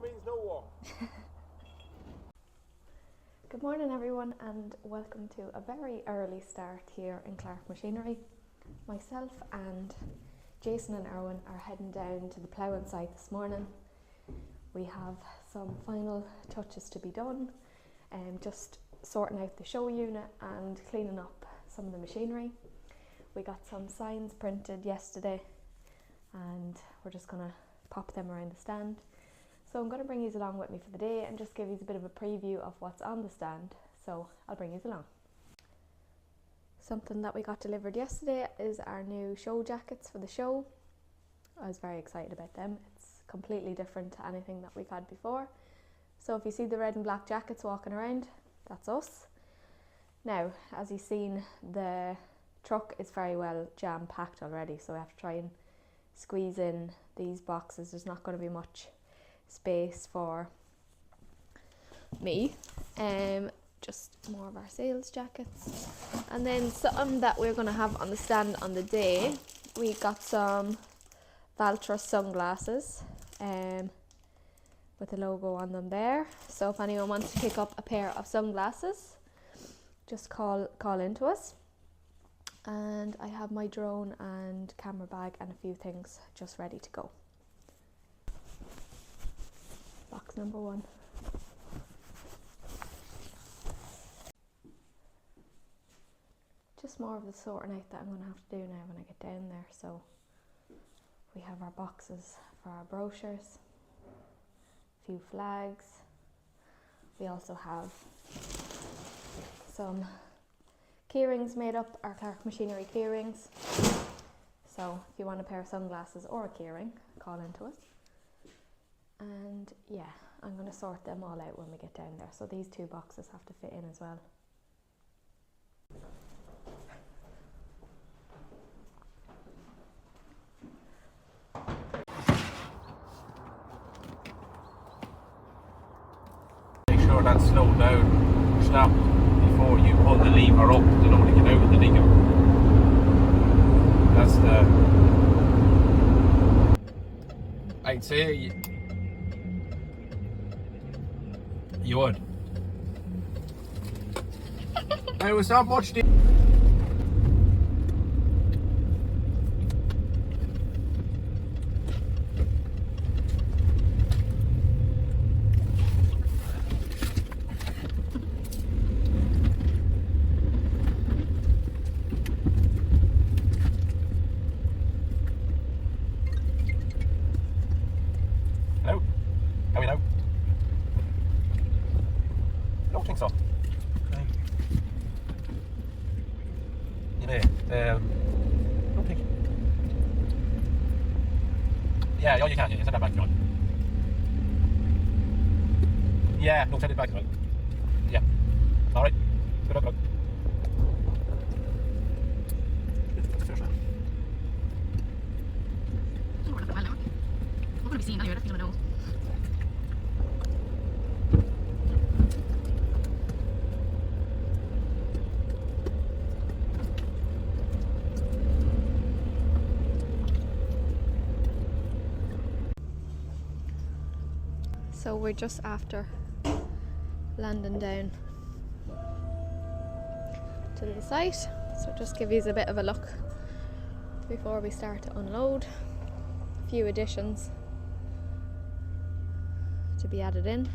walk means no walk. Good morning everyone and welcome to a very early start here in Clark Machinery. Myself and Jason and Erwin are heading down to the ploughing site this morning. We have some final touches to be done, just sorting out the show unit and cleaning up some of the machinery. We got some signs printed yesterday and we're just going to pop them around the stand. So I'm going to bring you along with me for the day and just give you a bit of a preview of what's on the stand. So I'll bring you along. Something that we got delivered yesterday is our new show jackets for the show. I was very excited about them. It's completely different to anything that we've had before. So if you see the red and black jackets walking around, that's us. Now, as you've seen, the truck is very well jam-packed already, so we have to try and squeeze in these boxes. There's not going to be much space for me. Just more of our sales jackets, and then something that we're going to have on the stand on the day. We got some Valtra sunglasses with the logo on them there, so if anyone wants to pick up a pair of sunglasses, just call into us. And I have my drone and camera bag and a few things just ready to go. Box number 1. Just more of the sorting out that I'm going to have to do now when I get down there. So we have our boxes for our brochures, a few flags. We also have some keyrings made up, our Clark Machinery keyrings. So if you want a pair of sunglasses or a keyring, call into us. And yeah, I'm going to sort them all out when we get down there. So these 2 boxes have to fit in as well. Make sure that's slowed down, stopped before you pull the lever up in order to get out of the digger. That's the... I'd say you would. Now it's not much. Hello? Are we now? Don't think so. Don't think. Yeah, you can. Yeah, send that back on. Yeah, no, send it back on. Yeah. All right. Good luck. We're going to be seeing anyway, you know. So we're just after landing down to the site, so just give you a bit of a look before we start to unload. A few additions to be added in.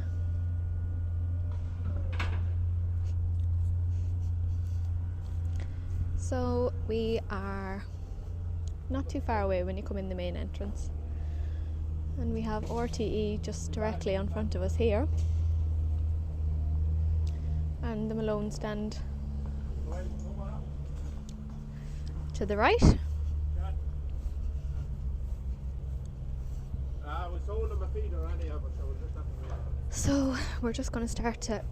So we are not too far away when you come in the main entrance, and we have RTE just directly in front of us here, and the Ploughing Stand to the right. So we're just going to start to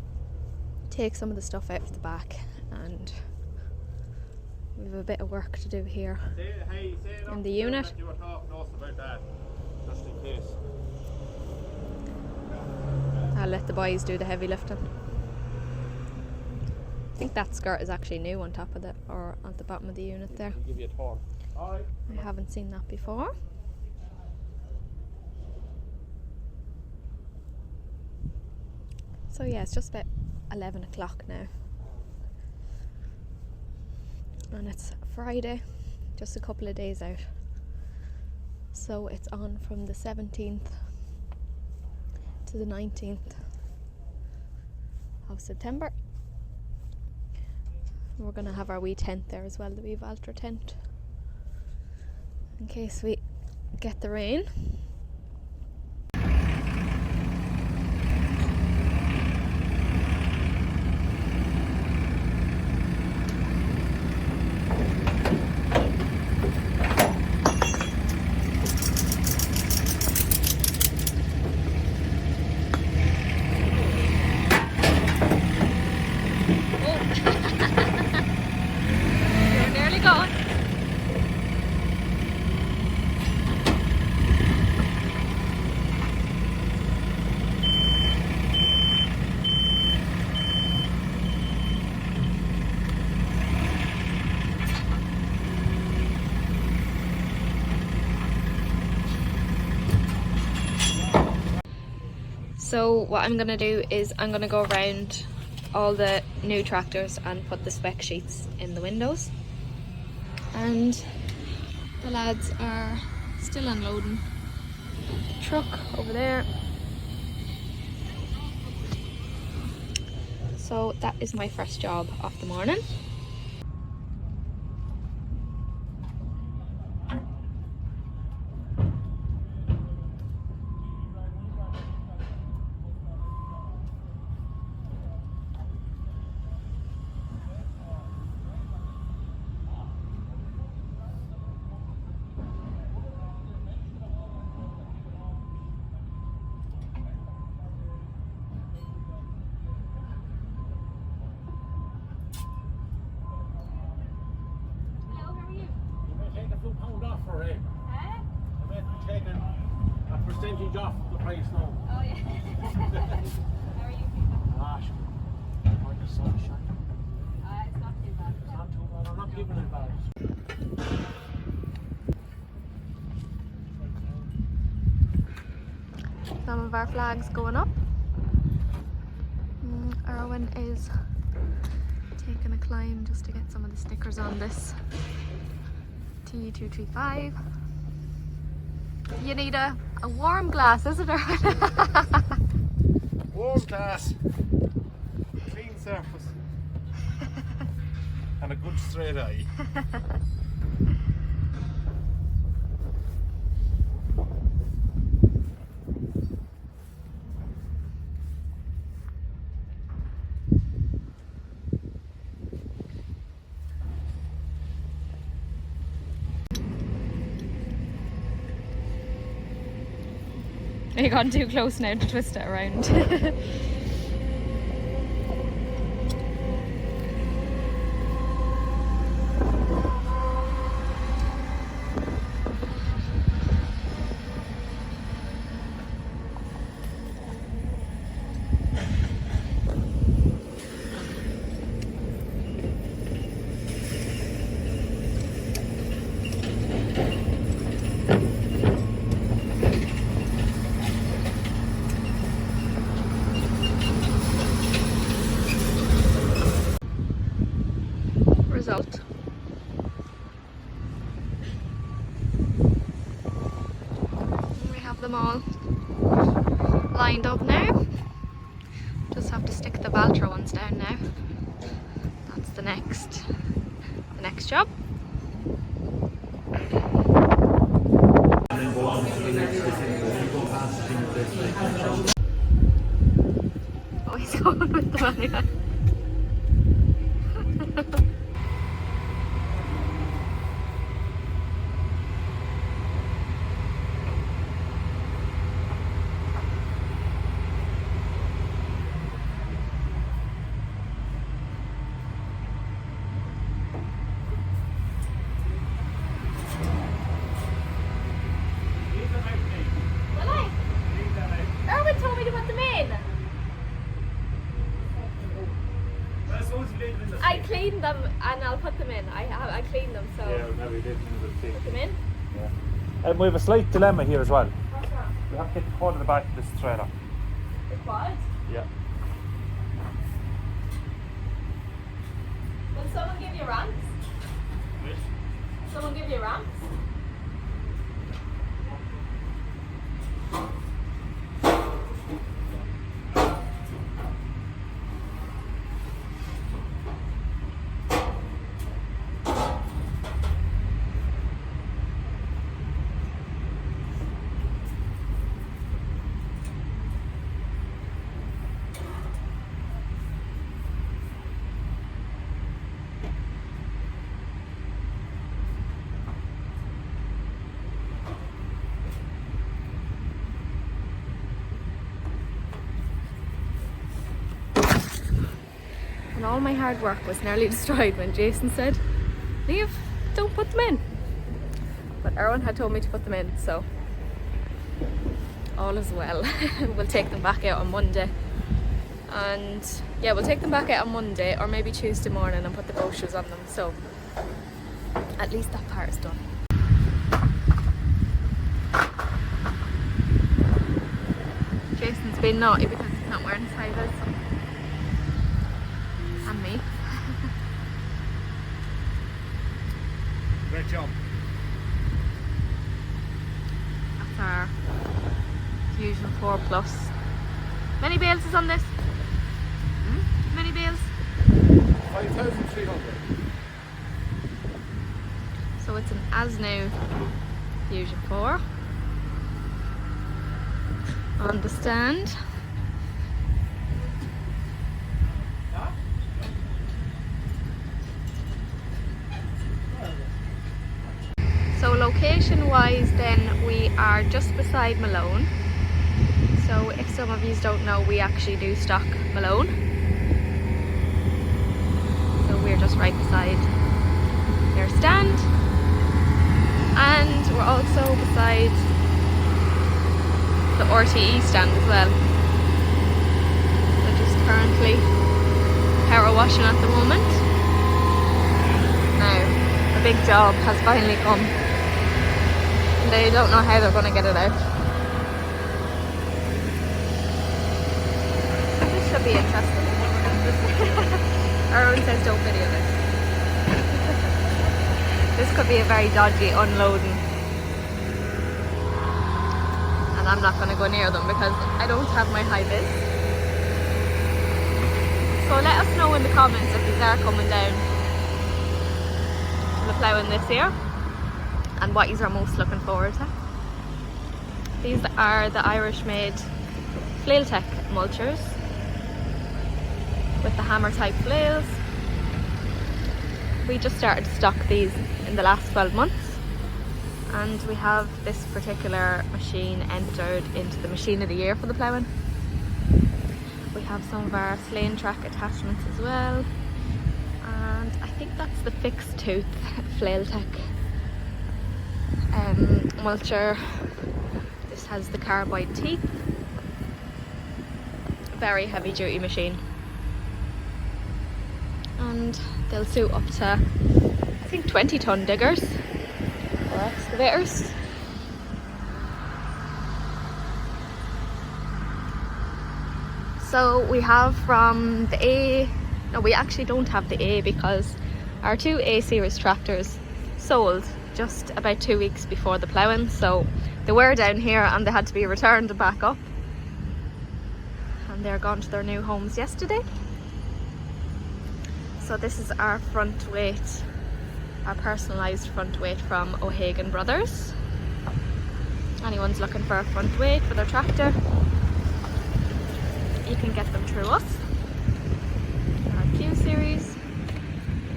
take some of the stuff out of the back, and we have a bit of work to do here in the unit. You were talking to us about that, just in case. I'll let the boys do the heavy lifting. I think that skirt is actually new on top of the, or at the bottom of the unit there. I'll give you a tour. Alright. I haven't seen that before. So yeah, it's just about 11 o'clock now. And it's Friday, just a couple of days out. So it's on from the 17th to the 19th of September. We're going to have our wee tent there as well, the wee Valtra tent, in case we get the rain. So what I'm going to do is I'm going to go around all the new tractors and put the spec sheets in the windows. And the lads are still unloading the truck over there. So that is my first job of the morning. Percentage off the price now. Oh yeah. How are you feeling? Gosh, like the sunshine. It's not too bad. It's not too bad. I'm not giving it back. Some of our flags going up. Erwin is taking a climb just to get some of the stickers on this TE235. You need a warm glass, isn't there? Warm glass, clean surface, and a good straight eye. You got too close now to twist it around. Result. We have them all lined up now. Just have to stick the Valtra ones down now. That's the next job. Oh, he's going with the manual. Erwin told me to put them in. I cleaned them and I'll put them in. I cleaned them, so Yeah, maybe did put them in. Yeah. And we have a slight dilemma here as well. What's that? We have to get the quad at the back of this trailer. The quad? Yeah. someone give you ramps? Someone give you ramps? And all my hard work was nearly destroyed when Jason said, "Leave, don't put them in." But Erwin had told me to put them in, so all is well. We'll take them back out on Monday. And yeah, we'll take them back out on Monday or maybe Tuesday morning and put the brochures on them. So at least that part is done. Jason's been naughty because he's not wearing his high vis. And me. Great job. That's our Fusion 4 Plus. Many bales is on this? Many bales? 5,300. So it's an as new Fusion 4 on the stand. So location wise then we are just beside Malone. So if some of you don't know, we actually do stock Malone. So we're just right beside their stand. And we're also beside the RTE stand as well. They're just currently power washing at the moment. Now, a big job has finally come. And they don't know how they're going to get it out. This should be interesting. Erwin says don't video this. This could be a very dodgy unloading. And I'm not going to go near them because I don't have my high vis. So let us know in the comments if these are coming down to the ploughing this year and what you are most looking forward to. These are the Irish made Flailtech mulchers with the hammer type flails. We just started to stock these in the last 12 months, and we have this particular machine entered into the machine of the year for the ploughing. We have some of our slaying track attachments as well, and I think that's the fixed tooth Flailtech mulcher. This has the carbide teeth. Very heavy duty machine, and they'll suit up to I think 20-ton diggers or excavators. So we have from the A, no we actually don't have the A because our two A series tractors sold just about 2 weeks before the ploughing, so they were down here and they had to be returned and back up, and they're gone to their new homes yesterday. So this is our front weight, our personalised front weight from O'Hagan Brothers. Anyone's looking for a front weight for their tractor, you can get them through us. Our Q series,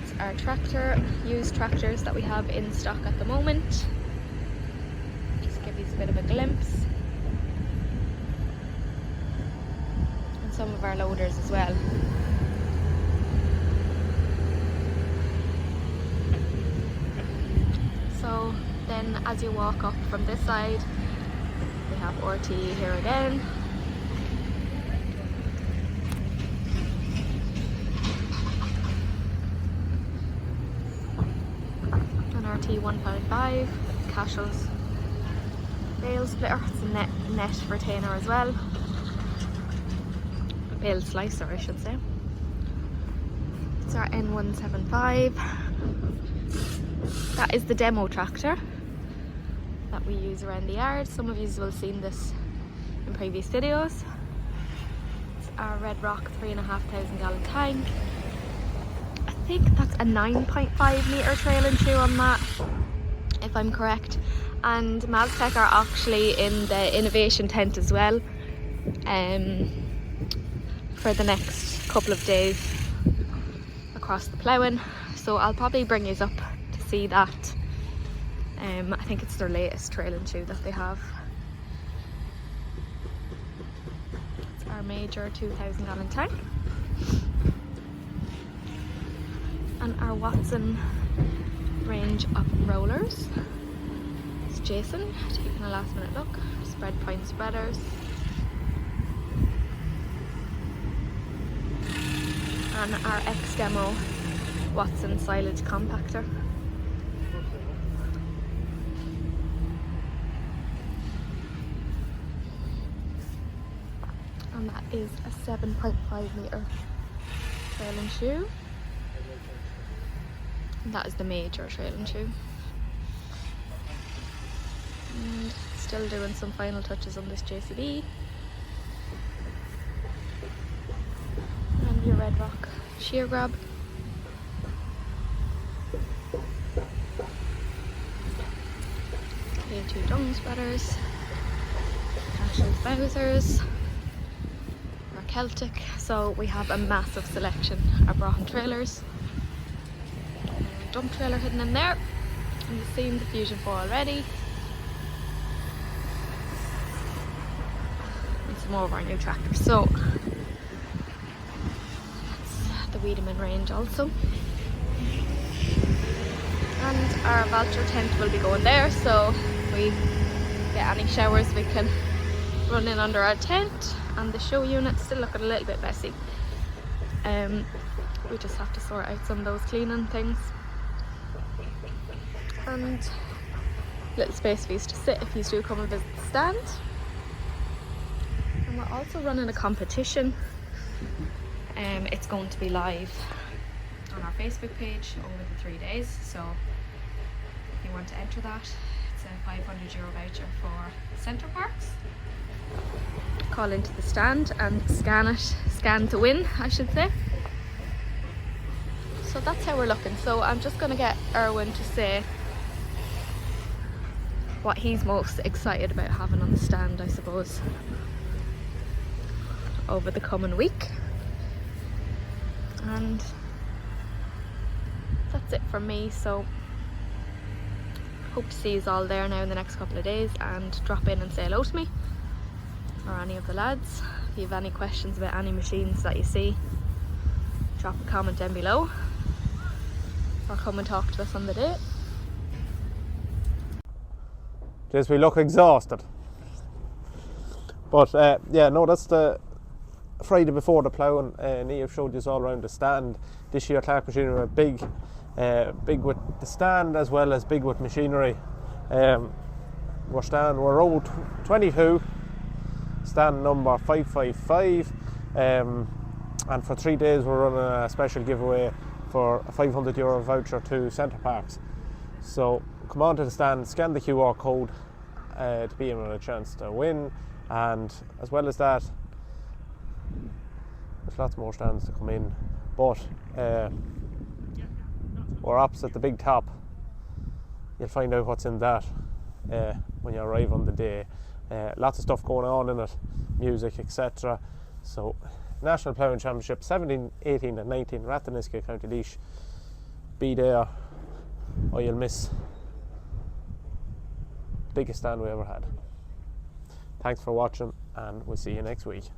it's our tractor, used tractors that we have in stock at the moment. Just give you a bit of a glimpse. And some of our loaders as well. So then as you walk up from this side, we have RTE here again. An RT 155, Cashels bale splitter, it's a net retainer as well. A bale slicer I should say. It's our N175. That is the demo tractor that we use around the yard. Some of you will have seen this in previous videos. It's our Red Rock 3,500 gallon tank. I think that's a 9.5 metre trailing shoe on that, if I'm correct. And Maztec are actually in the innovation tent as well for the next couple of days across the ploughing. So I'll probably bring you up to see that. I think it's their latest trailing shoe that they have. It's our major 2,000 gallon tank. And our Watson range of rollers. It's Jason taking a last minute look. Spread point spreaders. And our X-Demo Watson silage compactor. And that is a 7.5 metre trailing shoe. And that is the major trailing shoe. And still doing some final touches on this JCB. And your Red Rock shear grab. K2 dung spreaders. Cashel Bowsers. Our Celtic. So we have a massive selection of Brochures trailers. Dump trailer hidden in there. And you've seen the Fusion 4 already. And some more of our new tractors. So that's the Wiedemann range also. And our vulture tent will be going there, so if we get any showers we can run in under our tent. And the show unit's still looking a little bit messy. We just have to sort out some of those cleaning things. And a little space for you to sit if you do come and visit the stand. And we're also running a competition. It's going to be live on our Facebook page over the 3 days. So if you want to enter that, it's a €500 voucher for Centre Parks. Call into the stand and scan to win, I should say. So that's how we're looking. So I'm just going to get Erwin to say what he's most excited about having on the stand, I suppose, over the coming week. And that's it from me. So hope to see you all there now in the next couple of days, and drop in and say hello to me or any of the lads. If you have any questions about any machines that you see, drop a comment down below or come and talk to us on the day. Just we look exhausted. But yeah, no, that's the Friday before the ploughing. Niamh showed you all around the stand. This year Clark Machinery were big with the stand as well as big with machinery. We're row 22, stand number 555, and for 3 days we're running a special giveaway for a €500 voucher to Centre Parks. So come on to the stand, scan the QR code to be in a chance to win. And as well as that, there's lots more stands to come in, but we're opposite the big top. You'll find out what's in that when you arrive on the day. Lots of stuff going on in it, music, etc. So National Ploughing Championship 17, 18 and 19, Ratheniska, County Laois. Be there or you'll miss the biggest stand we ever had. Thanks for watching, and we'll see you next week.